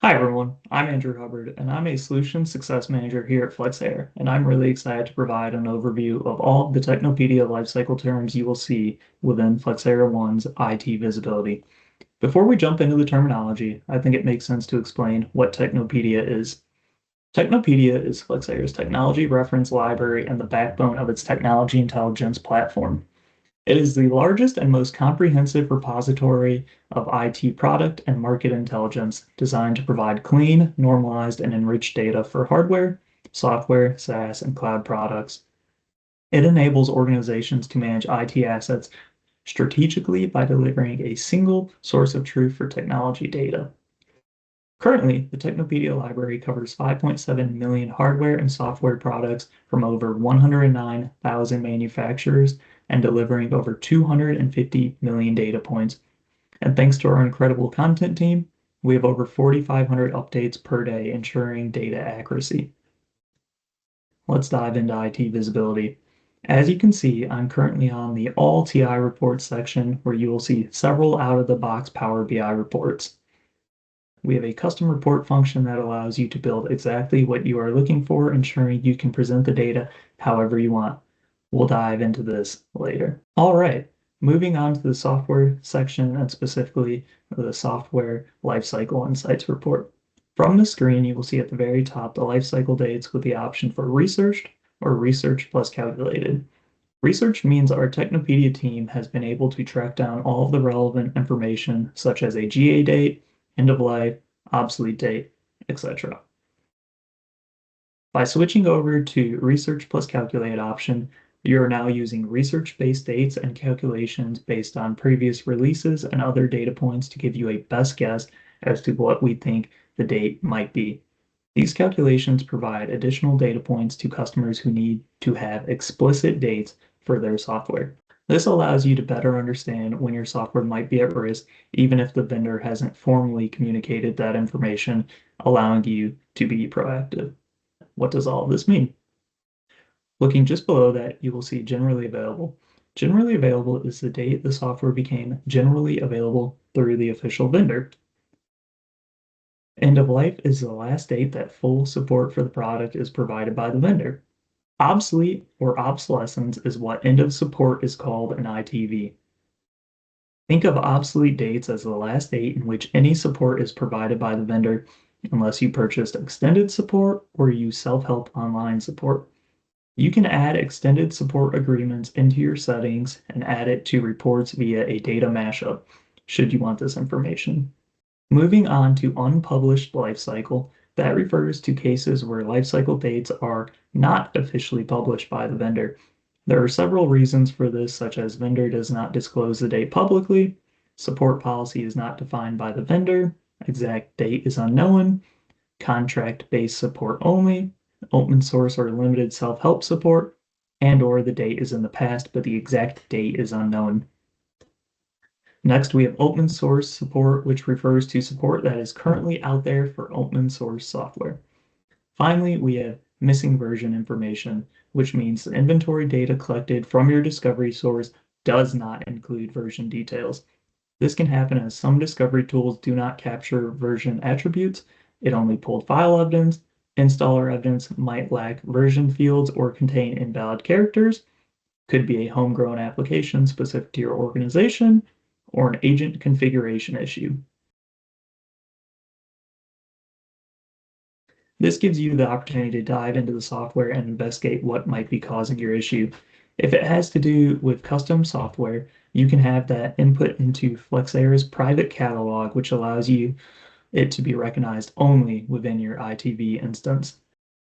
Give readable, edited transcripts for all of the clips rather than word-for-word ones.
Hi everyone, I'm Andrew Hubbard, and I'm a Solution Success Manager here at Flexera, and I'm really excited to provide an overview of all the Technopedia lifecycle terms you will see within Flexera 1's IT visibility. Before we jump into the terminology, I think it makes sense to explain what Technopedia is. Technopedia is Flexera's technology reference library and the backbone of its technology intelligence platform. It is the largest and most comprehensive repository of IT product and market intelligence designed to provide clean, normalized, and enriched data for hardware, software, SaaS, and cloud products. It enables organizations to manage IT assets strategically by delivering a single source of truth for technology data. Currently, the Technopedia library covers 5.7 million hardware and software products from over 109,000 manufacturers and delivering over 250 million data points. And thanks to our incredible content team, we have over 4,500 updates per day ensuring data accuracy. Let's dive into IT visibility. As you can see, I'm currently on the All TI Reports section where you will see several out-of-the-box Power BI reports. We have a custom report function that allows you to build exactly what you are looking for, ensuring you can present the data however you want. We'll dive into this later. All right, moving on to the software section and specifically the software lifecycle insights report. From the screen, you will see at the very top the lifecycle dates with the option for researched or research plus calculated. Research means our Technopedia team has been able to track down all of the relevant information, such as a GA date, end of life, obsolete date, etc. By switching over to Research plus Calculate option, you are now using research-based dates and calculations based on previous releases and other data points to give you a best guess as to what we think the date might be. These calculations provide additional data points to customers who need to have explicit dates for their software. This allows you to better understand when your software might be at risk, even if the vendor hasn't formally communicated that information, allowing you to be proactive. What does all of this mean? Looking just below that, you will see generally available. Generally available is the date the software became generally available through the official vendor. End of life is the last date that full support for the product is provided by the vendor. Obsolete or obsolescence is what end of support is called in ITV. Think of obsolete dates as the last date in which any support is provided by the vendor unless you purchased extended support or use self-help online support. You can add extended support agreements into your settings and add it to reports via a data mashup, should you want this information. Moving on to unpublished lifecycle, that refers to cases where lifecycle dates are not officially published by the vendor. There are several reasons for this, such as vendor does not disclose the date publicly, support policy is not defined by the vendor, exact date is unknown, contract-based support only, open source or limited self-help support, and/or the date is in the past, but the exact date is unknown. Next, we have open source support, which refers to support that is currently out there for open source software. Finally, we have missing version information, which means the inventory data collected from your discovery source does not include version details. This can happen as some discovery tools do not capture version attributes. It only pulled file evidence. Installer evidence might lack version fields or contain invalid characters. Could be a homegrown application specific to your organization, or an agent configuration issue. This gives you the opportunity to dive into the software and investigate what might be causing your issue. If it has to do with custom software, you can have that input into Flexera's private catalog, which allows it to be recognized only within your ITV instance.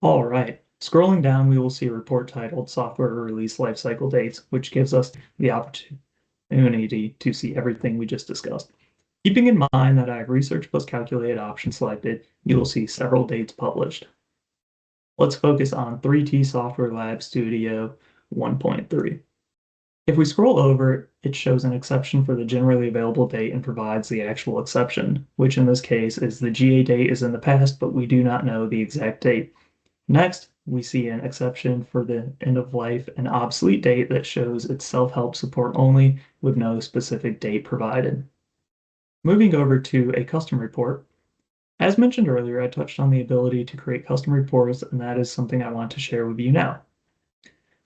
All right, scrolling down, we will see a report titled Software Release Lifecycle Dates, which gives us the opportunity to see everything we just discussed. Keeping in mind that I have Research plus Calculate option selected, you will see several dates published. Let's focus on 3T Software Lab Studio 1.3. If we scroll over, it shows an exception for the generally available date and provides the actual exception, which in this case is the GA date is in the past, but we do not know the exact date. Next, we see an exception for the end of life and obsolete date that shows it's self-help support only with no specific date provided. Moving over to a custom report, As mentioned earlier, I touched on the ability to create custom reports, and that is something I want to share with you now.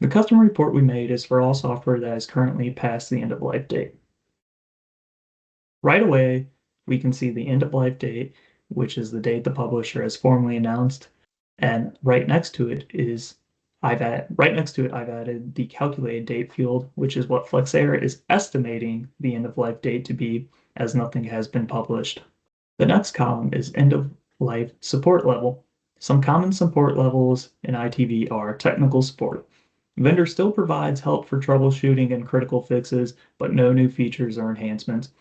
The custom report we made is for all software that is currently past the end of life date. Right away, we can see the end of life date, which is the date the publisher has formally announced, and right next to it I've added the calculated date field, which is what Flexera is estimating the end of life date to be, as nothing has been published. The next column is end of life support level. Some common support levels in ITV are technical support. Vendor still provides help for troubleshooting and critical fixes, but no new features or enhancements,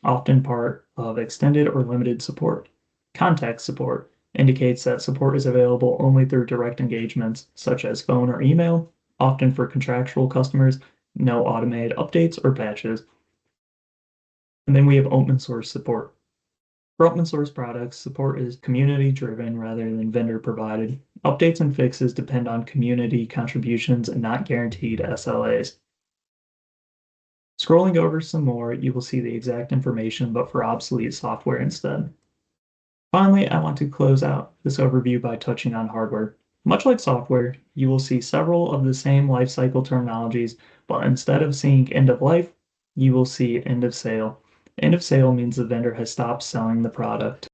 often part of extended or limited support. Contact support indicates that support is available only through direct engagements, such as phone or email, often for contractual customers, no automated updates or patches. And then we have open source support. For open source products, support is community driven rather than vendor provided. Updates and fixes depend on community contributions and not guaranteed SLAs. Scrolling over some more, you will see the exact information, but for obsolete software instead. Finally, I want to close out this overview by touching on hardware. Much like software, you will see several of the same lifecycle terminologies, but instead of seeing end of life, you will see end of sale. End of sale means the vendor has stopped selling the product.